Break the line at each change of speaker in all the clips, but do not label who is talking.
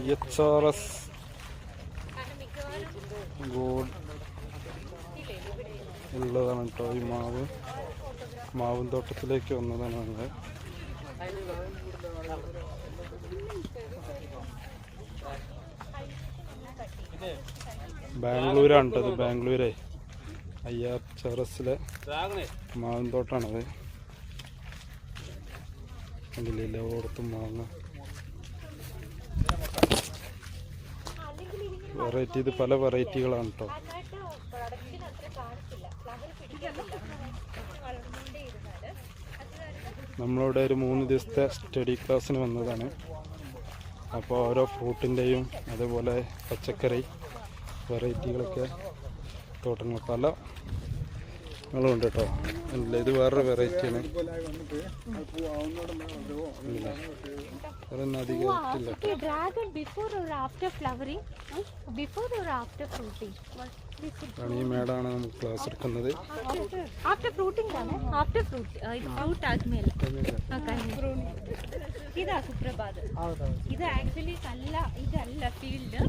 IHRS gold ഉള്ളതാണ് കേട്ടോ. ഈ മാവും തോട്ടത്തിലേക്ക് വന്നതാണ് ഞങ്ങൾ. ബാംഗ്ലൂരാണ് കേട്ടോ. ഇത് ബാംഗ്ലൂരെ IHRSലെ മാവും തോട്ടാണത്. കണ്ടില്ല ഓടത്തും മാങ്ങ വെറൈറ്റി. ഇത് പല വെറൈറ്റികളാണ് കേട്ടോ. നമ്മളിവിടെ ഒരു 3 ദിവസത്തെ സ്റ്റഡി ക്ലാസ്സിന് വന്നതാണ്. അപ്പോൾ ഓരോ ഫ്രൂട്ടിൻ്റെയും അതേപോലെ പച്ചക്കറി വെറൈറ്റികളൊക്കെ തോട്ടങ്ങൾ പല ഉണ്ട് കേട്ടോ. അല്ല ഇത് വേറൊരു വെറൈറ്റിയാണ്. അതൊന്നും അധികം ഈ മേഡാണ് നമുക്ക് ക്ലാസ് എടുക്കുന്നത്.
ഇതാ സുപ്രഭാത്. ഇത് ആക്ച്വലി ഇതല്ല ഫീൽഡ്.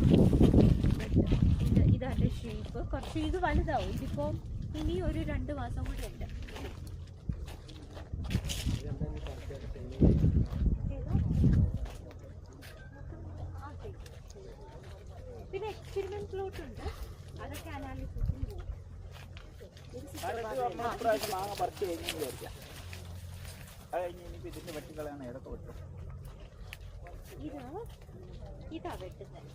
ഇതല്ല ഷേപ്പ്. കുറച്ച് ഇത് വലുതാവും. ഇതിപ്പോ ഇനി ഒരു 2 മാസം കൂടി ഉണ്ട്. പിന്നെ എക്സ്പെരിമെന്റ് പ്ലോട്ട് ഉണ്ട്. അതൊക്കെ അനാലിസിസിന് പോകും. ഇതാ വെട്ടുന്നത്.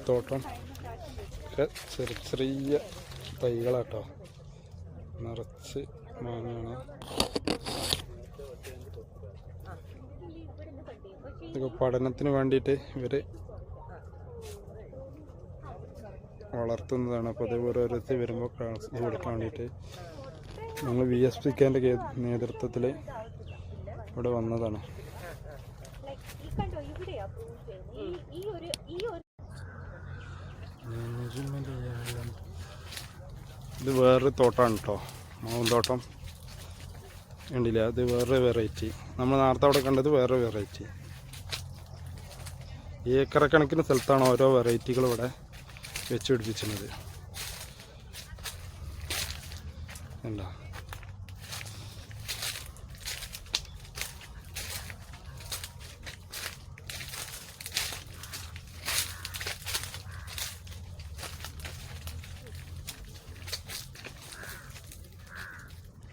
തോട്ടം ചെറിയ ചെറിയ തൈകളാട്ടോ. നിറച്ച് മാങ്ങയാണ്. ഇതൊക്കെ പഠനത്തിന് വേണ്ടിയിട്ട് ഇവർ വളർത്തുന്നതാണ്. അപ്പോൾ അതേപോലെ ഓരോരുത്തർ വരുമ്പോൾ ക്ലാസ് കൊടുക്കാൻ വേണ്ടിയിട്ട് ഞങ്ങൾ VSPKൻ്റെ നേതൃത്വത്തിൽ ഇവിടെ വന്നതാണ്. ഇത് വേറൊരു തോട്ടമാണ് കേട്ടോ. മാവും തോട്ടം കണ്ടില്ല. അത് വേറൊരു വെറൈറ്റി. നമ്മൾ നേരത്തെ അവിടെ കണ്ടത് വേറൊരു വെറൈറ്റി. ഏക്കറക്കണക്കിന് സ്ഥലത്താണ് ഓരോ വെറൈറ്റികൾ ഇവിടെ വെച്ച് പിടിപ്പിച്ചിരുന്നത്. എന്താ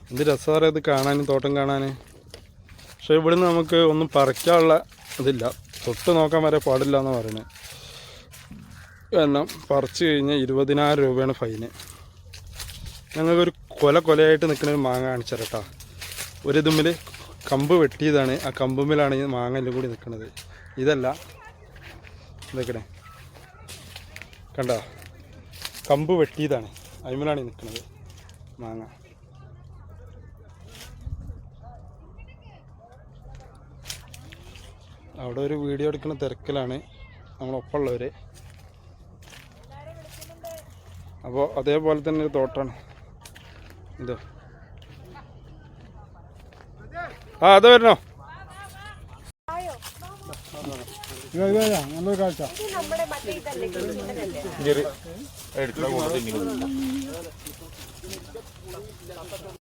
എന്ത് രസമാണ് ഇത് കാണാൻ, തോട്ടം കാണാൻ. പക്ഷെ ഇവിടുന്ന് നമുക്ക് ഒന്നും പറിക്കാനുള്ള ഇതില്ല. തൊട്ട് നോക്കാൻ വരെ പാടില്ല എന്ന് പറയുന്നത്. കാരണം പറിച്ചു കഴിഞ്ഞാൽ 20,000 രൂപയാണ് ഫൈന്. ഞങ്ങൾക്കൊരു കൊലയായിട്ട് നിൽക്കുന്നൊരു മാങ്ങ കാണിച്ചാൽ കേട്ടോ. ഒരു ഇതുമ്മിൽ കമ്പ് വെട്ടിയതാണ്. ആ കമ്പുമ്മിലാണ് ഈ മാങ്ങ എല്ലാം കൂടി നിൽക്കുന്നത്. ഇതല്ല, ഇതൊക്കെ കണ്ടോ, കമ്പ് വെട്ടിയതാണ്. അതിന്മേലാണ് നിൽക്കുന്നത് മാങ്ങ. അവിടെ ഒരു വീഡിയോ എടുക്കുന്ന തിരക്കിലാണ് നമ്മളൊപ്പമുള്ളവർ. അപ്പോൾ അതേപോലെ തന്നെ ഒരു തോട്ടാണ് ഇത്. അത് വരണോ? നല്ലൊരു കാഴ്ച.